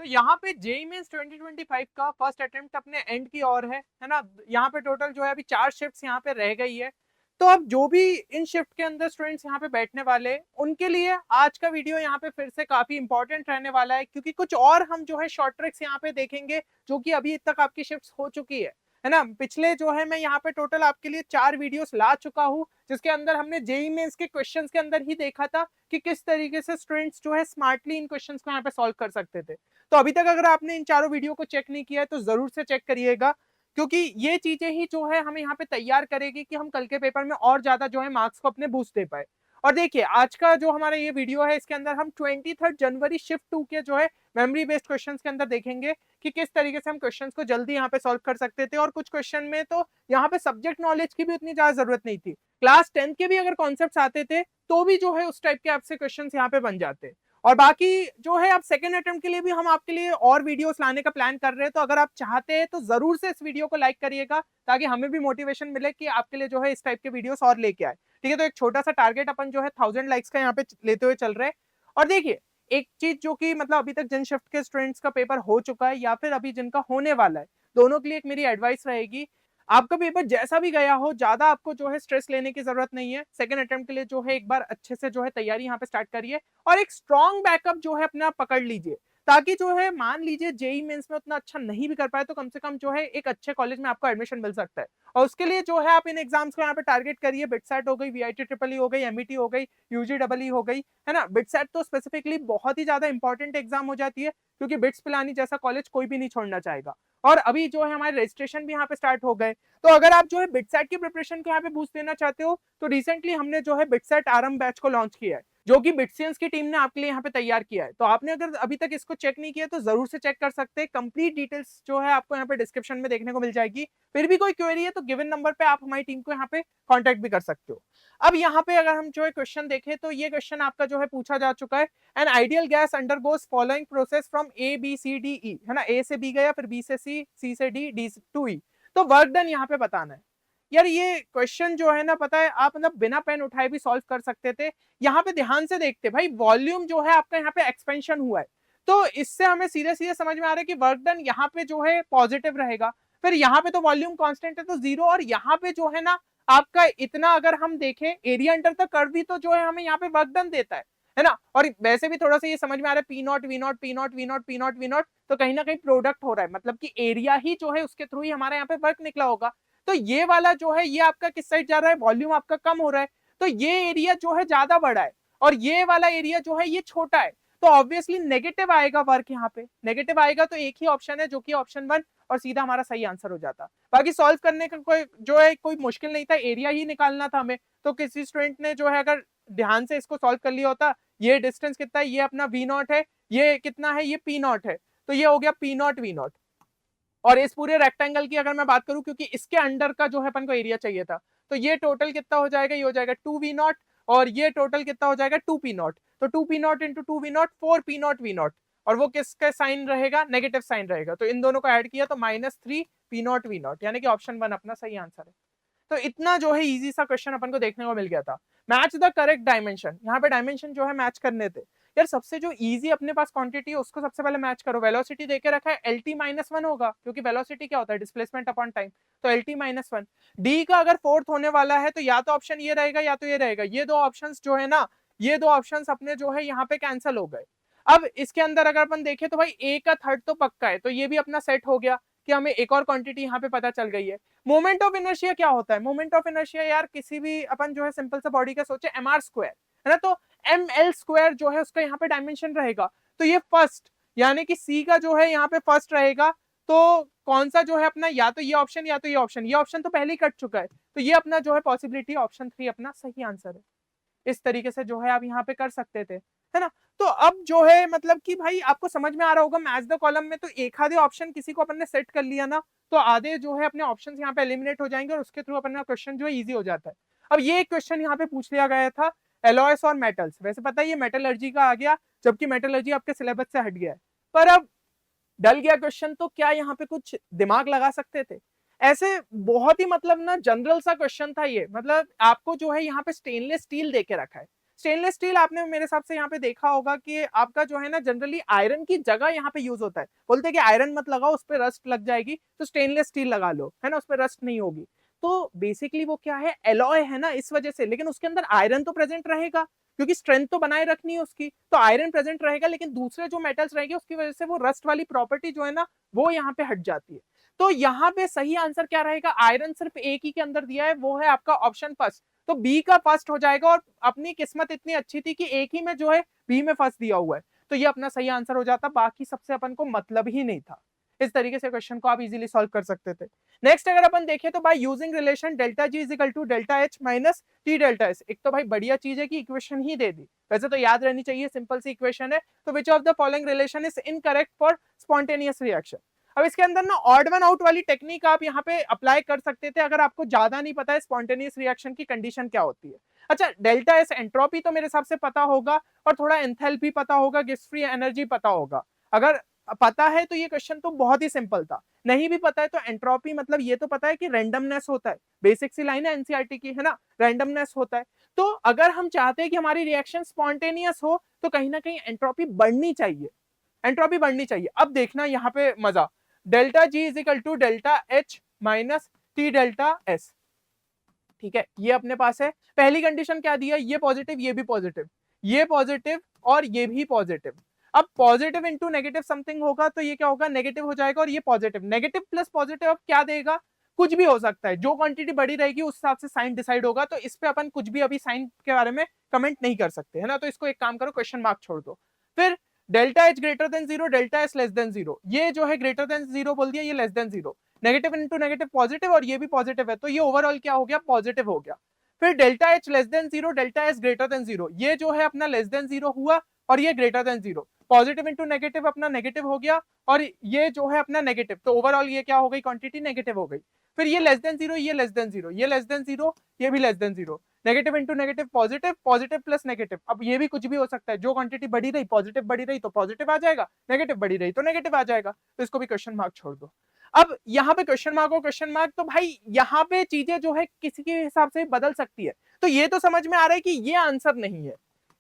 तो यहाँ पे जेईई मेंस 2025 का फर्स्ट अटेम्प्ट अपने एंड की ओर है ना। यहाँ पे टोटल जो है अभी 4 शिफ्ट्स यहाँ पे रह गई है। तो अब जो भी इन शिफ्ट के अंदर स्टूडेंट्स यहाँ पे बैठने वाले उनके लिए आज का वीडियो यहाँ पे फिर से काफी इंपॉर्टेंट रहने वाला है, क्योंकि कुछ और हम जो है शॉर्ट ट्रिक्स यहाँ पे देखेंगे जो कि अभी तक आपकी शिफ्ट्स हो चुकी है ना। पिछले जो है मैं यहाँ पे टोटल आपके लिए 4 वीडियोस ला चुका हूँ, जिसके अंदर हमने जेईई मेंस के क्वेश्चंस के अंदर ही देखा था कि किस तरीके से स्टूडेंट्स जो है स्मार्टली इन क्वेश्चंस को यहाँ पे सॉल्व कर सकते थे। तो अभी तक अगर आपने इन चारों वीडियो को चेक नहीं किया है तो जरूर से चेक करिएगा, क्योंकि ये चीजें ही जो है हमें यहाँ पे तैयार करेगी कि हम कल के पेपर में और ज्यादा जो है मार्क्स को अपने बूस्ट दे पाए। और देखिए आज का जो हमारा ये वीडियो है इसके अंदर हम 23 जनवरी शिफ्ट 2 के जो है मेमोरी बेस्ड क्वेश्चंस के अंदर देखेंगे कि किस तरीके से हम क्वेश्चंस को जल्दी यहाँ पे सॉल्व कर सकते थे। और कुछ क्वेश्चन में तो यहाँ पे सब्जेक्ट नॉलेज की भी उतनी ज्यादा जरूरत नहीं थी, क्लास 10 के भी अगर कॉन्सेप्ट आते थे तो भी जो है उस टाइप के आपसे क्वेश्चन यहाँ पे बन जाते। और बाकी जो है आप सेकेंड अटेम्प्ट के लिए भी हम आपके लिए और वीडियोस लाने का प्लान कर रहे हैं, तो अगर आप चाहते हैं तो जरूर से इस वीडियो को लाइक करिएगा ताकि हमें भी मोटिवेशन मिले कि आपके लिए जो है इस टाइप के वीडियोस और लेके आए। ठीक है, तो एक छोटा सा टारगेट अपन जो है 1000 लाइक्स का यहाँ पे लेते हुए चल रहे हैं। और देखिए एक चीज जो कि मतलब अभी तक जिन शिफ्ट के स्टूडेंट्स का पेपर हो चुका है या फिर अभी जिनका होने वाला है, दोनों के लिए एक मेरी एडवाइस रहेगी, आपका पेपर जैसा भी गया हो ज्यादा आपको जो है स्ट्रेस लेने की जरूरत नहीं है। सेकंड अटेम्प्ट के लिए जो है एक बार अच्छे से जो है तैयारी यहाँ पे स्टार्ट करिए और एक स्ट्रॉन्ग बैकअप जो है अपना पकड़ लीजिए, ताकि जो है मान लीजिए जेईई मेंस में उतना अच्छा नहीं भी कर पाए तो कम से कम जो है एक अच्छे कॉलेज में आपको एडमिशन मिल सकता है। और उसके लिए जो है आप इन एग्जाम्स को यहाँ पे टारगेट करिए। बिटसेट हो गई, वीआईटी ट्रिपल ई हो गई, एमईटी हो गई, यूजी डबल ई हो गई, है ना। बिटसेट तो स्पेसिफिकली बहुत ही ज्यादा इंपॉर्टेंट एग्जाम हो जाती है, क्योंकि बिट्स पिलानी जैसा कॉलेज कोई भी नहीं छोड़ना चाहेगा। और अभी जो है हमारे रजिस्ट्रेशन भी यहाँ पे स्टार्ट हो गए। तो अगर आप जो है बिटसेट की प्रिपरेशन को यहाँ पे बूस्ट देना चाहते हो तो रिसेंटली हमने जो है बिटसेट आरएम बैच को लॉन्च किया है, जो कि बिटसियंस की टीम ने आपके लिए यहाँ पे तैयार किया है। तो आपने अगर अभी तक इसको चेक नहीं किया तो जरूर से चेक कर सकते हैं। कंप्लीट डिटेल्स जो है आपको यहाँ पे डिस्क्रिप्शन में देखने को मिल जाएगी। फिर भी कोई क्वेरी है तो गिवन नंबर पे आप हमारी टीम को यहाँ पे कॉन्टेक्ट भी कर सकते हो। अब यहाँ पे अगर हम जो है क्वेश्चन देखें तो ये क्वेश्चन आपका जो है पूछा जा चुका है, an ideal gas undergoes following process from A B C D E, है ना। ए से बी गया, फिर बी से सी, सी से डी, डी टू ई। तो वर्क डन यहाँ पे बताना है। यार ये क्वेश्चन जो है ना, पता है आप मतलब बिना पेन उठाए भी सॉल्व कर सकते थे। यहाँ पे ध्यान से देखते भाई, वॉल्यूम जो है आपका यहाँ पे एक्सपेंशन हुआ है, तो इससे हमें सीधे सीधे समझ में आ रहा है कि वर्क डन यहाँ पे जो है पॉजिटिव रहेगा। फिर यहाँ पे तो वॉल्यूम कांस्टेंट है तो 0, और यहाँ पे जो है ना आपका इतना अगर हम देखें एरिया अंडर द कर्व भी तो जो है हमें यहाँ पे वर्क डन देता है ना। और वैसे भी थोड़ा सा ये समझ में आ रहा है P naught V naught P naught V naught P naught V naught, तो कहीं ना कहीं प्रोडक्ट हो रहा है, मतलब कि एरिया ही जो है उसके थ्रू ही हमारे यहाँ पे वर्क निकला होगा। तो ये वाला जो है ये आपका किस साइड जा रहा है, वॉल्यूम आपका कम हो रहा है, तो ये एरिया जो है ज्यादा बड़ा है और ये वाला एरिया जो है ये छोटा है, तो ऑब्वियसली नेगेटिव आएगा वर्क। यहाँ पे नेगेटिव आएगा तो एक ही ऑप्शन है जो कि ऑप्शन 1, और सीधा हमारा सही आंसर हो जाता। बाकी सॉल्व करने का कोई जो है कोई मुश्किल नहीं था, एरिया ही निकालना था हमें। तो किसी स्टूडेंट ने जो है अगर ध्यान से इसको सॉल्व कर लिया होता, ये डिस्टेंस कितना है, ये अपना वी नॉट है, ये कितना है, ये पी नॉट है, तो ये हो गया पी नॉट वी नॉट। और इस पूरे रेक्टेंगल की अगर मैं बात करूं, क्योंकि इसके अंडर का जो है अपन को एरिया चाहिए था, तो ये टोटल कितना हो जाएगा, ये हो जाएगा 2v0, और ये टोटल कितना हो जाएगा 2p0। तो 2p0 इंटू 2v0 4p0v0, और वो किसका साइन रहेगा, नेगेटिव साइन रहेगा। तो इन दोनों को ऐड किया तो -3p0v0, यानी कि ऑप्शन 1 अपना सही आंसर है। तो इतना जो है इजी सा क्वेश्चन अपन को देखने को मिल गया था। मैच द करेक्ट डायमेंशन, यहाँ पे डायमेंशन जो है मैच करने थे। यार सबसे जो इजी अपने पास क्वांटिटी है उसको सबसे पहले मैच करो। वेलोसिटी देके रखा है, LT -1 होगा, क्योंकि वेलोसिटी क्या होता है, डिस्प्लेसमेंट अपॉन टाइम, तो LT -1। डी का अगर फोर्थ होने वाला है तो या तो ऑप्शन ये रहेगा या तो ये रहेगा। ये दो ऑप्शंस जो है ना, ये दो ऑप्शंस अपने जो है यहाँ पे कैंसिल हो गए। अब इसके अंदर अगर अपन देखें तो भाई ए का थर्ड तो पक्का है, तो ये भी अपना सेट हो गया कि हमें एक और क्वांटिटी यहाँ पे पता चल गई है। मोमेंट ऑफ इनर्शिया क्या होता है, मोमेंट ऑफ इनर्शिया यार किसी भी अपन जो है सिंपल सा बॉडी का सोचे mr², है ना, तो ml² जो है उसका यहाँ पे डायमेंशन रहेगा। तो ये फर्स्ट, यानी कि सी का जो है यहाँ पे फर्स्ट रहेगा। तो कौन सा जो है अपना, या तो ये ऑप्शन या तो ये ऑप्शन, ये ऑप्शन तो पहले ही कट चुका है, तो ये अपना जो है पॉसिबिलिटी ऑप्शन 3 अपना सही आंसर है। इस तरीके से जो है आप यहाँ पे कर सकते थे, है ना। तो अब जो है मतलब कि भाई आपको समझ में आ रहा होगा, मैच द कॉलम में तो एक आधे ऑप्शन किसी को अपन ने सेट कर लिया ना, तो आधे जो है अपने ऑप्शन यहाँ पे एलिमिनेट हो जाएंगे और उसके थ्रू अपना क्वेश्चन जो है इजी हो जाता है। अब ये क्वेश्चन यहाँ पे पूछ लिया गया था एलॉयस और मेटल्स, वैसे पता है ये मेटलर्जी का आ गया, जबकि मेटलर्जी आपके सिलेबस से हट गया है। पर अब डल गया क्वेश्चन, तो क्या यहाँ पे कुछ दिमाग लगा सकते थे? ऐसे बहुत ही मतलब ना जनरल सा क्वेश्चन था ये, मतलब आपको जो है यहाँ पे स्टेनलेस स्टील देके रखा है। स्टेनलेस स्टील आपने मेरे हिसाब से यहाँ पे देखा होगा कि आपका जो है ना जनरली आयरन की जगह यहाँ पे यूज होता है, बोलते हैं कि आयरन मत लगाओ उस पर रस्ट लग जाएगी, तो स्टेनलेस स्टील लगा लो, है ना, उस पर रस्ट नहीं होगी। तो बेसिकली वो क्या है, एलॉय है ना, इस वजह से, लेकिन उसके अंदर आयरन तो प्रेजेंट रहेगा क्योंकि स्ट्रेंथ तो बनाए रखनी है उसकी, तो आयरन प्रेजेंट रहेगा, लेकिन दूसरे जो मेटल्स रहेंगे उसकी वजह से वो रस्ट वाली प्रॉपर्टी जो है ना वो यहाँ पे हट जाती है। तो यहाँ पे सही आंसर क्या रहेगा, आयरन सिर्फ एक ही के अंदर दिया है, वो है आपका ऑप्शन फर्स्ट, तो बी का फर्स्ट हो जाएगा। और अपनी किस्मत इतनी अच्छी थी कि एक ही में जो है बी में फर्स्ट दिया हुआ है, तो ये अपना सही आंसर हो जाता, बाकी सबसे अपन को मतलब ही नहीं था। इस तरीके से क्वेश्चन को आप इजीली सॉल्व कर सकते थे। नेक्स्ट अगर अपन देखें तो by using relation delta G is equal to delta H minus T delta S, एक तो भाई बढ़िया चीज है कि इक्वेशन ही दे दी, वैसे तो याद रहनी चाहिए, सिंपल सी इक्वेशन है। तो which of the following relation is incorrect for spontaneous reaction. अब इसके अंदर ना ऑड वन आउट वाली टेक्निक आप यहाँ पे अप्लाई कर सकते थे अगर आपको ज्यादा नहीं पता है स्पॉन्टेनियस रिएक्शन की कंडीशन क्या होती है। अच्छा, डेल्टा एस एंट्रोपी तो मेरे हिसाब से पता होगा, और थोड़ा एंथैल्पी पता होगा, गिब्स फ्री एनर्जी पता होगा। अगर पता है तो ये क्वेश्चन तो बहुत ही सिंपल था, नहीं भी पता है तो एंट्रोपी मतलब ये तो पता है कि रैंडमनेस होता है, बेसिक सी लाइन है एनसीईआरटी की, है ना, रैंडमनेस होता है। तो अगर हम चाहते हैं कि हमारी रिएक्शन स्पॉन्टेनियस हो तो कहीं ना कहीं एंट्रोपी बढ़नी चाहिए, एंट्रोपी बढ़नी चाहिए। अब देखना यहाँ पे मजा, delta G is equal to delta H minus T delta S, ठीक है, ये अपने पास है। पहली कंडीशन क्या दी है, ये पॉजिटिव, ये भी पॉजिटिव, ये पॉजिटिव और ये भी पॉजिटिव। अब पॉजिटिव इंटू नेगेटिव समथिंग होगा तो ये क्या होगा, नेगेटिव हो जाएगा, और ये पॉजिटिव, नेगेटिव प्लस पॉजिटिव अब क्या देगा, कुछ भी हो सकता है, जो क्वांटिटी बड़ी रहेगी उस हिसाब से साइन डिसाइड होगा, तो इस पे अपन कुछ भी अभी साइन के बारे में कमेंट नहीं कर सकते, है ना, तो इसको एक काम करो, क्वेश्चन मार्क छोड़ दो। फिर delta H greater than zero, delta S less than zero, ये जो है ग्रेटर देन जीरो बोल दिया, ये less than zero, negative into negative positive, और ये भी पॉजिटिव है, तो ये ओवरऑल क्या हो गया, पॉजिटिव हो गया। फिर delta H less than zero, delta S greater than zero, ये जो है अपना लेस देन जीरो हुआ, और ये greater than zero, positive into negative अपना नेगेटिव हो गया, और ये जो है अपना नेगेटिव, तो ओवरऑल ये क्या हो गई, क्वांटिटी नेगेटिव हो गई। फिर ये लेस देन जीरो, ये लेस देन जीरो, ये लेस देन जीरो, ये भी less than zero, negative into negative positive, positive plus negative, अब ये भी कुछ भी हो सकता है, जो क्वांटिटी बढ़ी रही, पॉजिटिव बढ़ी रही तो पॉजिटिव आ जाएगा, नेगेटिव बढ़ी रही तो नेगेटिव आ जाएगा, तो इसको भी क्वेश्चन मार्क छोड़ दो। अब यहाँ पे क्वेश्चन मार्क और क्वेश्चन मार्क, तो भाई यहाँ पे चीजें जो है किसी के हिसाब से बदल सकती है, तो ये तो समझ में आ रहा है कि ये आंसर नहीं है,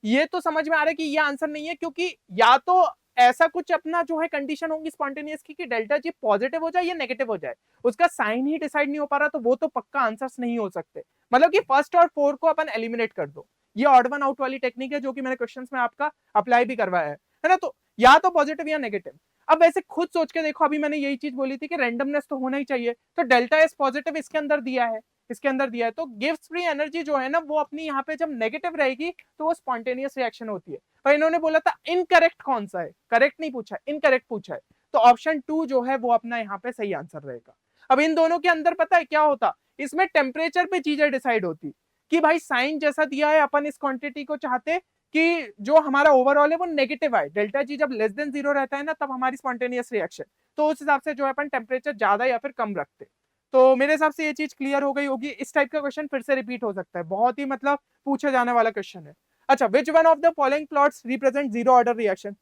ये तो समझ में आ रहा है कि ये आंसर नहीं है, क्योंकि या तो ऐसा कुछ अपना जो है कंडीशन होगी स्पॉन्टेनियस की कि डेल्टा जी पॉजिटिव हो जाए या नेगेटिव हो जाए, उसका साइन ही डिसाइड नहीं हो पा रहा, तो वो तो पक्का आंसर्स नहीं हो सकते, मतलब कि फर्स्ट और फोर को अपन एलिमिनेट कर दो। ये ऑड वन आउट वाली टेक्निक है जो कि मैंने क्वेश्चंस में आपका अप्लाई भी करवाया है ना, तो या तो पॉजिटिव या नेगेटिव। अब वैसे खुद सोच के देखो, अभी मैंने यही चीज बोली थी कि रैंडमनेस तो होना ही चाहिए, तो डेल्टा एस पॉजिटिव इसके अंदर दिया है, इसके अंदर दिया है, तो गिव्स फ्री एनर्जी जो है ना वो अपनी यहाँ पे जब नेगेटिव रहेगी तो वो स्पॉन्टेनियस रिएक्शन होती है। पर इन्होंने बोला था इनकरेक्ट कौन सा है, करेक्ट नहीं पूछा है, इनकरेक्ट पूछा है, तो ऑप्शन टू जो है वो अपना यहाँ पे सही आंसर रहेगा। अब इन दोनों के अंदर पता है क्या होता, इसमें टेम्परेचर पे चीजें डिसाइड होती कि भाई साइन जैसा दिया है, अपन इस क्वांटिटी को चाहते कि जो हमारा ओवरऑल है वो नेगेटिव आए, डेल्टा जी जब लेस देन जीरो रहता है ना तब हमारी स्पॉन्टेनियस रिएक्शन, तो उस हिसाब से जो है अपन टेम्परेचर ज्यादा या फिर कम रखते। तो मेरे हिसाब से ये चीज क्लियर हो गई होगी। इस टाइप का क्वेश्चन फिर से रिपीट हो सकता है, बहुत ही मतलब पूछे जाने वाला क्वेश्चन है। अच्छा, which one of the following plots represent zero order reaction,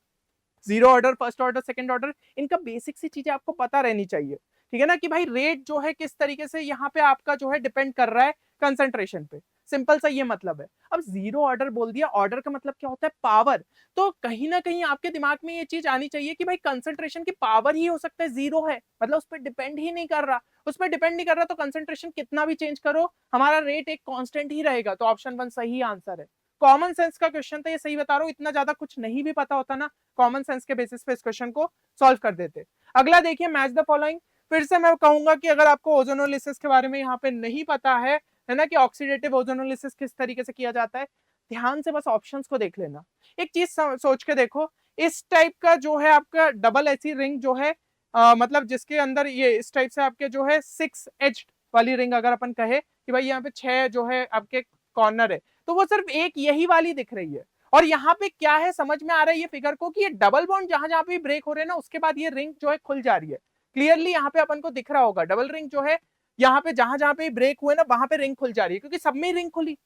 zero order, first order, second order, इनका बेसिक सी चीजें आपको पता रहनी चाहिए, ठीक है ना, कि भाई रेट जो है किस तरीके से यहाँ पे आपका जो है डिपेंड कर रहा है कंसंट्रेशन पे, सिंपल सा ये मतलब है। अब जीरो ऑर्डर बोल दिया, ऑर्डर का मतलब क्या होता है, पावर, तो कहीं ना कहीं आपके दिमाग में ये चीज आनी चाहिए कि भाई कंसंट्रेशन की पावर ही हो सकता है जीरो है, मतलब उस पर डिपेंड ही नहीं कर रहा, उस पर डिपेंड नहीं कर रहा, तो कंसंट्रेशन कितना भी चेंज करो हमारा रेट एक कांस्टेंट ही रहेगा, तो ऑप्शन वन सही आंसर है। कॉमन सेंस का क्वेश्चन था ये, सही बता रहा हूँ, इतना ज्यादा कुछ नहीं भी पता होता ना, कॉमन सेंस के बेसिस पे इस क्वेश्चन को सॉल्व कर देते। अगला देखिए, मैच द फॉलोइंग, फिर से मैं कहूंगा कि अगर आपको ओजोनोलिसिस के बारे में यहाँ पे नहीं पता है ना, कि ऑक्सीडेटिव ओजोनोलिसिस किस तरीके से किया जाता है, ध्यान से बस ऑप्शंस को देख लेना। एक चीज सोच के देखो, इस टाइप का जो है आपका डबल ऐसी रिंग जो है, मतलब जिसके अंदर ये इस टाइप से आपके जो है 6 एज वाली रिंग, अगर अपन कहे कि भाई यहाँ पे 6 जो है आपके कॉर्नर है, तो वो सिर्फ एक यही वाली दिख रही है, और यहाँ पे क्या है समझ में आ रहा है ये फिगर को कि ये डबल बॉन्ड जहां जहां पे ब्रेक हो रहे हैं ना उसके बाद ये रिंग जो है खुल जा रही है, क्लियरली यहाँ पे अपन को दिख रहा होगा, डबल रिंग जो है यहाँ पे जहां जहां पे ब्रेक हुए ना वहां पे रिंग खुल जा रही है, क्योंकि सब में रिंग खुली,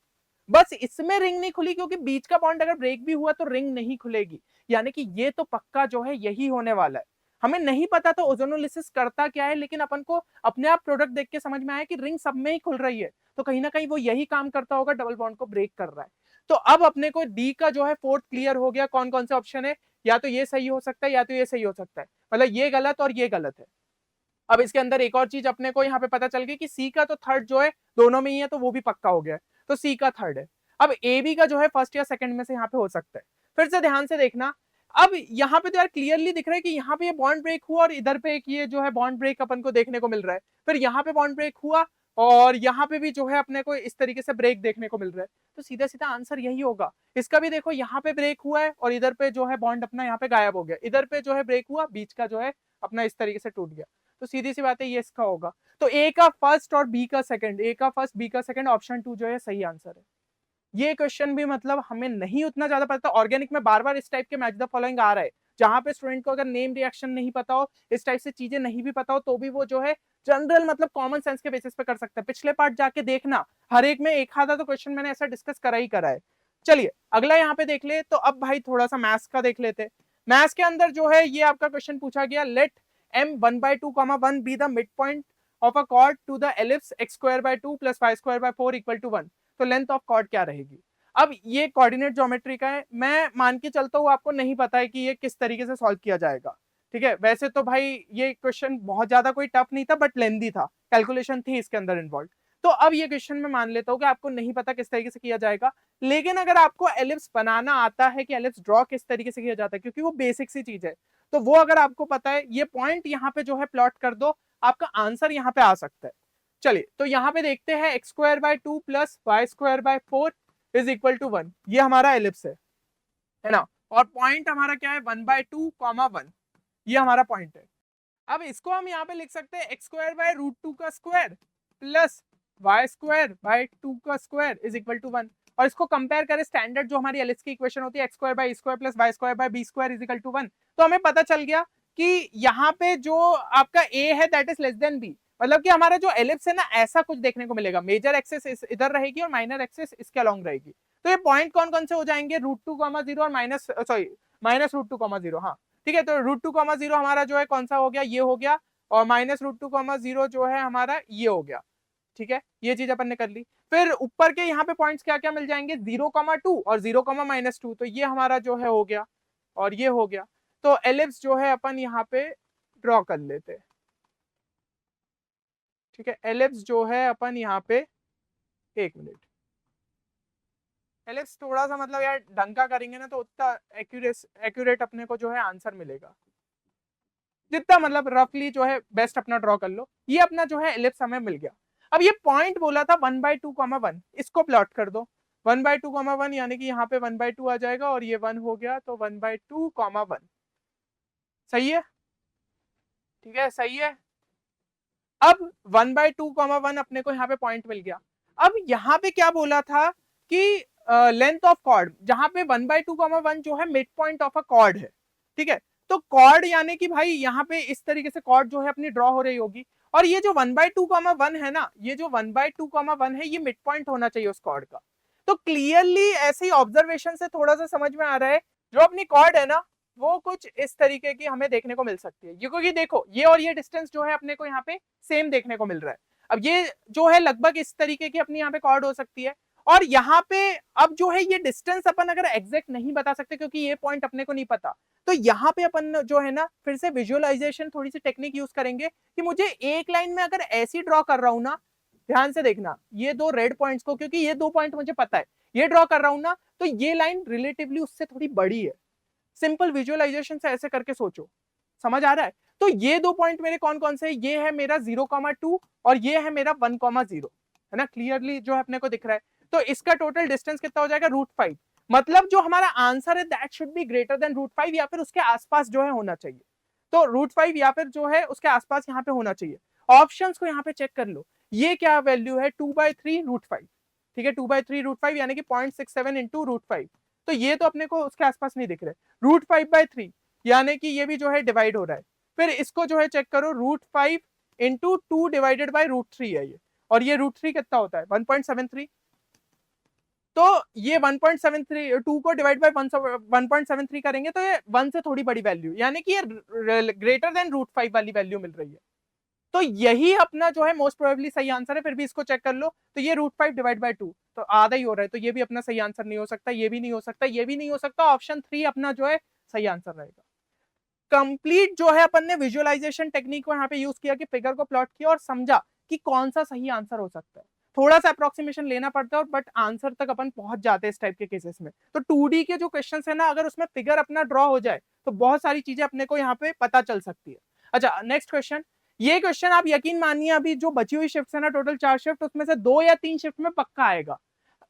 बस इसमें रिंग नहीं खुली, क्योंकि बीच का बॉन्ड अगर ब्रेक भी हुआ तो रिंग नहीं खुलेगी, यानी कि ये तो पक्का जो है यही होने वाला है। हमें नहीं पता तो ओजोनोलिसिस करता क्या है, लेकिन अपन को अपने आप प्रोडक्ट देख के समझ में आया कि रिंग सब में ही खुल रही है, तो कहीं ना कहीं वो यही काम करता होगा, डबल बॉन्ड को ब्रेक कर रहा है। तो अब अपने को डी का जो है फोर्थ क्लियर हो गया, कौन कौन से ऑप्शन है, या तो ये सही हो सकता है या तो ये सही हो सकता है, मतलब ये गलत और ये गलत है। अब इसके अंदर एक और चीज अपने को यहाँ पे पता चल गई कि सी का तो थर्ड जो है दोनों में ही है, तो वो भी पक्का हो गया है, तो सी का थर्ड है। अब ए बी का जो है फर्स्ट या सेकंड में से यहाँ पे हो सकता है। फिर से ध्यान से देखना, अब यहाँ पे तो यार क्लियरली दिख रहा है कि यहाँ पे ये बॉन्ड ब्रेक हुआ और इधर पे एक ये जो है बॉन्ड ब्रेक अपन को देखने को मिल रहा है, फिर यहाँ पे बॉन्ड ब्रेक हुआ और यहाँ पे भी जो है अपने को इस तरीके से ब्रेक देखने को मिल रहा है, तो सीधा सीधा आंसर यही होगा। इसका भी देखो यहाँ पे ब्रेक हुआ है और इधर पे जो है बॉन्ड अपना यहाँ पे गायब हो गया, इधर पे जो है ब्रेक हुआ, बीच का जो है अपना इस तरीके से टूट गया, तो सीधी सी बात है ये इसका होगा। तो ए का फर्स्ट और बी का सेकंड, ए का फर्स्ट बी का सेकंड, ऑप्शन 2 जो है सही आंसर है। ये क्वेश्चन भी मतलब हमें नहीं उतना ज्यादा पता, ऑर्गेनिक में बार बार इस टाइप के मैच द फॉलोइंग आ रहा है, जहां पे स्टूडेंट को अगर नेम रिएक्शन नहीं पता हो, इस टाइप से चीजें नहीं भी पता हो, तो भी वो जो है जनरल मतलब कॉमन सेंस के बेसिस पे कर सकता है। पिछले पार्ट जाके देखना, हर एक में एक आधा तो क्वेश्चन मैंने ऐसा डिस्कस करा है। चलिए अगला यहाँ पे देख ले, तो अब भाई थोड़ा सा मैथ्स का देख लेते। मैथ्स के अंदर जो है ये आपका क्वेश्चन पूछा गया, late m 1/2, 1 be the midpoint of a chord to the ellipse x square by 2 plus y square by 4 equal to 1, तो लेंथ ऑफ कॉर्ड क्या रहेगी। अब ये कोऑर्डिनेट ज्योमेट्री का है, मैं मान के चलता हूँ आपको नहीं पता है कि ये किस तरीके से सॉल्व किया जाएगा, ठीक है। वैसे तो भाई ये क्वेश्चन बहुत ज्यादा कोई टफ नहीं था, बट लेंदी था, कैलकुलेशन थी इसके अंदर इन्वॉल्व। तो अब ये क्वेश्चन मैं मान लेता हूँ कि आपको नहीं पता किस तरीके से किया जाएगा, लेकिन अगर आपको एलिप्स बनाना आता है कि एलिप्स ड्रॉ किस तरीके से किया जाता है, क्योंकि वो बेसिक सी चीज है, तो वो अगर आपको पता है, ये पॉइंट यहाँ पे जो है प्लॉट कर दो, आपका आंसर यहाँ पे आ सकता है। चलिए तो यहाँ पे देखते हैं x square by 2 plus y square by 4 is equal to 1, ये हमारा एलिप्स है ना, और पॉइंट हमारा क्या है 1/2, 1, ये हमारा पॉइंट है। अब इसको हम यहाँ पे लिख सकते हैं एक्स स्क्वायर बाय रूट 2 का square plus y square by 2 का स्क्वायर इज इक्वल टू 1, और इसको कंपेयर करें स्टैंडर्ड जो हमारी एलिप्स की इक्वेशन होती है, x square by e square plus y square by b square is equal to 1, तो हमें पता चल गया कि यहाँ पे जो आपका ए है that is less than b, मतलब कि हमारा जो एलिप्स है ना ऐसा कुछ देखने को मिलेगा, मेजर एक्सेस इधर रहेगी और माइनर एक्सेस इसके अलोंग रहेगी। तो ये पॉइंट कौन कौन से हो जाएंगे, √2, 0 और -√2, 0, हाँ ठीक है। तो √2, 0 हमारा जो है कौन सा हो गया, ये हो गया, और -√2, 0 जो है हमारा ये हो गया, ठीक है। ये चीज अपन ने कर ली। फिर ऊपर के यहाँ पे पॉइंट्स क्या क्या मिल जाएंगे, 0,2 और 0,-2, तो ये हमारा जो है हो गया और ये हो गया। तो एलिप्स जो है अपन यहाँ पे ड्रॉ कर लेते, ठीक है। एलिप्स जो है अपन यहाँ पे, एक मिनट, एलिप्स थोड़ा सा मतलब यार ढंग का करेंगे ना तो उतना एक्यूरेट अपने को जो है आंसर मिलेगा, जितना मतलब रफली जो है बेस्ट अपना ड्रॉ कर लो। ये अपना जो है एलिप्स हमें मिल गया। अब ये पॉइंट बोला था 1/2, इसको प्लॉट कर दो, 1/2, यानी कि यहाँ पे 1/2 आ जाएगा और ये 1 हो गया, तो 1/2, 1 सही है, ठीक है सही है। अब 1/2, 1 अपने को यहाँ पे पॉइंट मिल गया। अब यहाँ पे क्या बोला था कि लेंथ ऑफ कॉर्ड, जहां पे 1/2, 1 जो है mid point of a cord है, ठीक है। तो कॉर्ड यानी कि भाई यहाँ पे इस तरीके से कॉर्ड जो है अपनी ड्रॉ हो रही होगी, और ये जो 1/2, 1 है ना, ये जो 1/2, 1 है, ये मिड पॉइंट होना चाहिए उस कॉर्ड का। तो क्लियरली ऐसे ही ऑब्जर्वेशन से थोड़ा सा समझ में आ रहा है, जो अपनी कॉर्ड है ना वो कुछ इस तरीके की हमें देखने को मिल सकती है, क्योंकि देखो ये और ये डिस्टेंस जो है अपने को यहाँ पे सेम देखने को मिल रहा है। अब ये जो है लगभग इस तरीके की अपनी यहाँ पे कॉर्ड हो सकती है, और यहाँ पे अब जो है ये डिस्टेंस अपन अगर एग्जैक्ट नहीं बता सकते क्योंकि ये पॉइंट अपने को नहीं पता, तो यहाँ पे अपन जो है ना फिर से विजुअलाइजेशन थोड़ी सी टेक्निक यूज करेंगे कि मुझे एक लाइन में अगर ऐसी ड्रॉ कर रहा हूं ना, ध्यान से देखना ये दो रेड पॉइंट्स को, क्योंकि ये दो पॉइंट मुझे पता है, ये ड्रॉ कर रहा हूं ना, तो ये लाइन रिलेटिवली उससे थोड़ी बड़ी है। सिंपल विजुअलाइजेशन से ऐसे करके सोचो, समझ आ रहा है। तो ये दो पॉइंट मेरे कौन कौन से, ये है मेरा 0,2 और ये है मेरा 1,0, है ना, क्लियरली जो है अपने को दिख रहा है। तो इसका टोटल डिस्टेंस कितना हो जाएगा, √5, मतलब जो हमारा आंसर है that should be greater than √5 या फिर उसके आसपास जो है होना चाहिए। तो √5 या फिर जो है उसके आसपास यहाँ पे होना चाहिए। ऑप्शंस को यहाँ पे चेक कर लो, ये क्या वैल्यू है 2/3 √5, ठीक है 2/3 √5 यानी कि 0.67 इंटू √5, तो ये तो अपने को उसके आसपास नहीं दिख रहे। √5/3 यानी कि ये भी जो है डिवाइड हो रहा है। फिर इसको जो है चेक करो, √5 इंटू 2 डिवाइडेड बाई √3 है ये, और ये √3 कितना होता है 1.73, तो ये 1.73 2 को डिवाइड बाय 1.73 करेंगे तो ये 1 से थोड़ी बड़ी वैल्यू, यानी कि ये ग्रेटर देन √5 वाली वैल्यू मिल रही है। तो यही अपना जो है मोस्ट प्रोबेबली सही आंसर है। फिर भी इसको चेक कर लो, तो ये √5 डिवाइड बाय 2, तो आधा ही हो रहा है, तो ये भी अपना सही आंसर नहीं हो सकता, ये भी नहीं हो सकता, ये भी नहीं हो सकता। ऑप्शन 3 अपना जो है सही आंसर रहेगा। कंप्लीट जो है अपन ने विजुअलाइजेशन टेक्निक को यहाँ पे यूज किया कि फिगर को प्लॉट किया और समझा कि कौन सा सही आंसर हो सकता है। थोड़ा सा अप्रोक्सीमेशन लेना पड़ता है बट आंसर तक अपन पहुंच जाते हैं इस टाइप के केसेस में। तो 2D के जो क्वेश्चन है ना, अगर उसमें फिगर अपना ड्रॉ हो जाए तो बहुत सारी चीजें अपने को यहाँ पे पता चल सकती है। अच्छा नेक्स्ट क्वेश्चन, ये क्वेश्चन आप यकीन मानिए अभी जो बची हुई शिफ्ट है ना, टोटल 4 शिफ्ट, उसमें से 2 या 3 शिफ्ट में पक्का आएगा।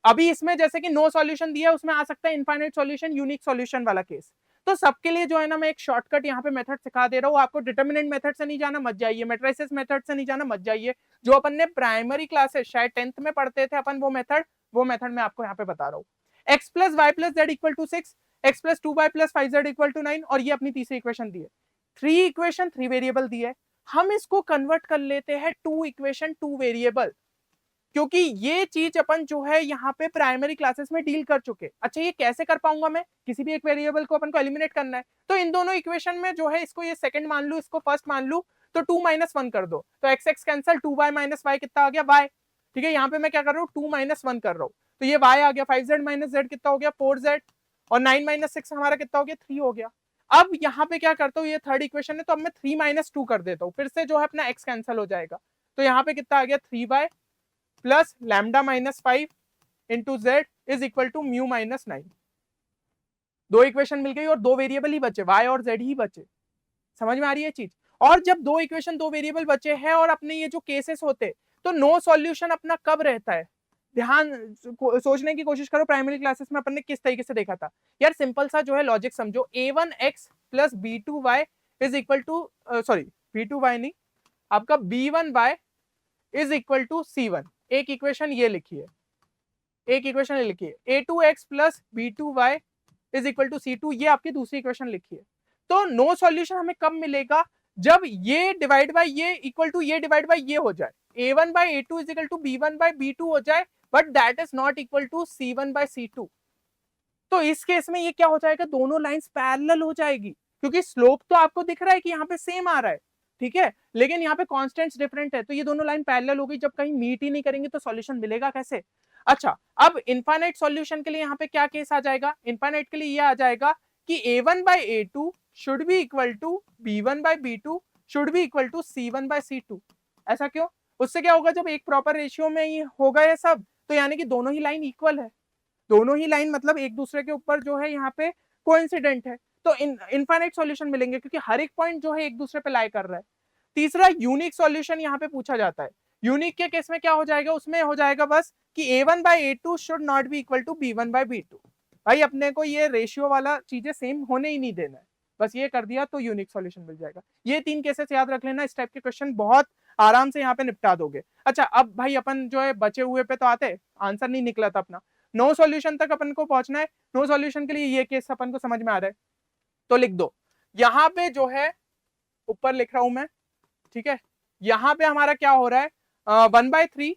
अभी इसमें जैसे कि नो सॉल्यूशन दिया है, उसमें आ सकता है इनफाइनाइट सॉल्यूशन, यूनिक सॉल्यूशन वाला केस। तो सबके लिए जो है ना मैं एक शॉर्टकट यहाँ पे मेथड सिखा दे रहा हूँ आपको। डिटर्मिनेंट मेथड से नहीं जाना, मत जाइए। मैट्रिसेस मेथड से नहीं जाना, मत जाइए। जो अपन ने प्राइमरी क्लासेस शायद 10th में पढ़ते थे अपन, वो मेथड मैं आपको यहाँ पे बता रहा हूँ। X plus y plus z equal to 6, x plus 2y plus 5z equal to 9, और ये अपनी तीसरी इक्वेशन दी है। 3 इक्वेशन 3 वेरिएबल दी है, हम इसको कन्वर्ट कर लेते हैं 2 इक्वेशन 2 वेरिएबल, क्योंकि ये चीज अपन जो है यहाँ पे प्राइमरी क्लासेस में डील कर चुके। अच्छा ये कैसे कर पाऊंगा मैं, किसी भी एक वेरिएबल को अपन को एलिमिनेट करना है, तो इन दोनों इक्वेशन में जो है इसको ये सेकंड मान लू, इसको फर्स्ट मान लू, तो 2 - 1 कर दो, तो x x cancel, 2y - y कितना आ गया y। ठीक है, यहाँ पे मैं क्या कर रहा हूँ 2 - 1 कर रहा हूँ, तो ये y आ गया। 5z - z कितना हो गया 4z, और 9 - 6 हमारा कितना हो गया 3 हो गया। अब यहाँ पे क्या करता हूँ, ये थर्ड इक्वेशन है तो अब मैं 3 - 2 कर देता हूँ, फिर से जो है अपना x कैंसिल हो जाएगा, तो यहाँ पे कितना आ गया 3y plus lambda -5 into Z is equal to mu -9। 2 equation मिल गई और 2 वेरिएबल ही बचे, y और z ही बचे। समझ में आ रही है चीज। और जब 2 इक्वेशन 2 वेरिएबल बचे हैं और अपने ये जो केसेस होते, तो नो सॉल्यूशन अपना कब रहता है, ध्यान सोचने की कोशिश करो। प्राइमरी क्लासेस में अपन ने किस तरीके से देखा था यार, सिंपल सा जो है लॉजिक समझो। a1x plus b2y is equal to, sorry b2y नहीं, आपका b1y is equal to c1। एक इक्वेशन ये लिखिए, एक इक्वेशन ये लिखिए, a2x plus b2y is equal to c2, ये आपकी दूसरी इक्वेशन लिखिए। तो नो सॉल्यूशन हमें कब मिलेगा, जब ये डिवाइड बाय ये इक्वल टू ये डिवाइड बाय ये हो जाए, a1 by a2 is equal to b1 by b2 हो जाए, but that is not equal to c1 by c2। तो इस केस में ये क्या हो जाएगा, दोनों लाइंस पैरेलल हो जाएगी, क्योंकि स्लोप तो आपको दिख रहा है कि यहाँ पे सेम आ रहा है, ठीक है, लेकिन यहाँ पे कॉन्स्टेंट्स डिफरेंट है, तो ये दोनों लाइन पैरेलल हो गई। जब कहीं मीट ही नहीं करेंगे तो सॉल्यूशन मिलेगा कैसे। अच्छा अब इनफाइनाइट सॉल्यूशन के लिए यहाँ पे क्या केस आ जाएगा, इनफाइनाइट के लिए ये आ जाएगा कि a1 by a2 should be equal to b1 by b2 should be equal to c1 by c2। ऐसा क्यों, उससे क्या होगा, जब एक प्रॉपर रेशियो में ही होगा ये सब, तो यानी कि दोनों ही लाइन इक्वल है, दोनों ही लाइन मतलब एक दूसरे के ऊपर जो है यहाँ पे कोइंसिडेंट है, तो इनफाइनाइट सॉल्यूशन मिलेंगे, क्योंकि हर एक पॉइंट जो है एक दूसरे पे लाई कर रहा है। तीसरा यूनिक सॉल्यूशन यहाँ पे पूछा जाता है। यूनिक के केस में क्या हो जाएगा, उसमें हो जाएगा बस कि a1 by a2 should not be equal to b1 by b2। भाई अपने को ये रेशियो वाला चीजें सेम होने ही नहीं देना है, बस ये कर दिया तो यूनिक सॉल्यूशन मिल जाएगा। ये 3 केसेस याद रख लेना, इस टाइप के क्वेश्चन बहुत आराम से यहाँ पे निपटा दोगे। अच्छा अब भाई अपन जो है बचे हुए पे तो आते, आंसर नहीं निकला था अपना, नो सॉल्यूशन तक अपन को पहुंचना है। नो सॉल्यूशन के लिए ये केस अपन को समझ में आ रहा है, तो लिख दो यहाँ पे जो है, ऊपर लिख रहा हूं मैं, ठीक है, यहाँ पे हमारा क्या हो रहा है 1/3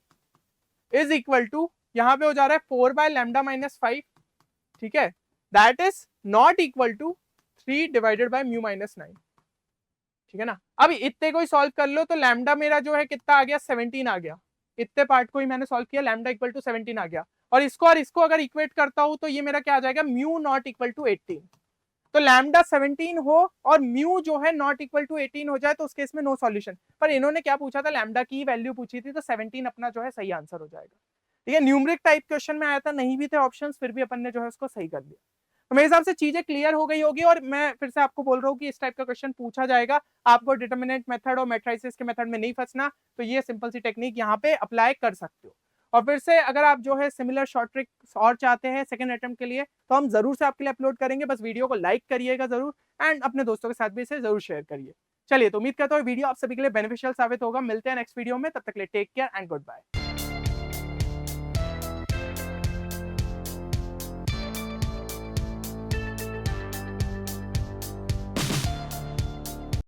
इज इक्वल टू, यहाँ पे हो जा रहा है 4/λ-5, ठीक है, that is not equal to 3 divided by mu -9, ठीक है ना। अब इतने को ही सॉल्व कर लो, तो लैम्डा मेरा जो है कितना आ गया 17 आ गया, इतने पार्ट को ही मैंने सॉल्व किया, लैम्डा इक्वल टू 17 आ गया, और इसको अगर इक्वेट करता हूं तो ये मेरा क्या आ जाएगा म्यू नॉट इक्वल टू 18। तो लैम्डा 17 हो और म्यू जो है नॉट इक्वल टू 18 हो जाए, तो उस केस में नो सॉल्यूशन। पर इन्होंने क्या पूछा था, लैम्डा की वैल्यू पूछी थी, तो 17 अपना जो है सही आंसर हो जाएगा, ठीक है। न्यूमेरिक टाइप क्वेश्चन में आया था, नहीं भी थे ऑप्शंस, फिर भी अपन ने जो है उसको सही कर लिया। तो मेरे हिसाब से चीजें क्लियर हो गई होगी, और मैं फिर से आपको बोल रहा हूँ कि इस टाइप का क्वेश्चन पूछा जाएगा, आपको डिटर्मिनेंट मेथड और मैट्रिसेस के मेथड में नहीं फंसना, तो ये सिंपल सी टेक्निक यहाँ पे अप्लाई कर सकते हो। और फिर से अगर आप जो है सिमिलर शॉर्ट ट्रिक्स और चाहते हैं सेकंड अटेम्प्ट के लिए, तो हम जरूर से आपके लिए अपलोड करेंगे, बस वीडियो को लाइक करिएगा जरूर, एंड अपने दोस्तों के साथ भी इसे जरूर शेयर करिए। चलिए, तो उम्मीद करता हूँ वीडियो आप सभी के लिए बेनिफिशियल साबित होगा। मिलते हैं नेक्स्ट वीडियो में, तब तक के लिए take care and good bye.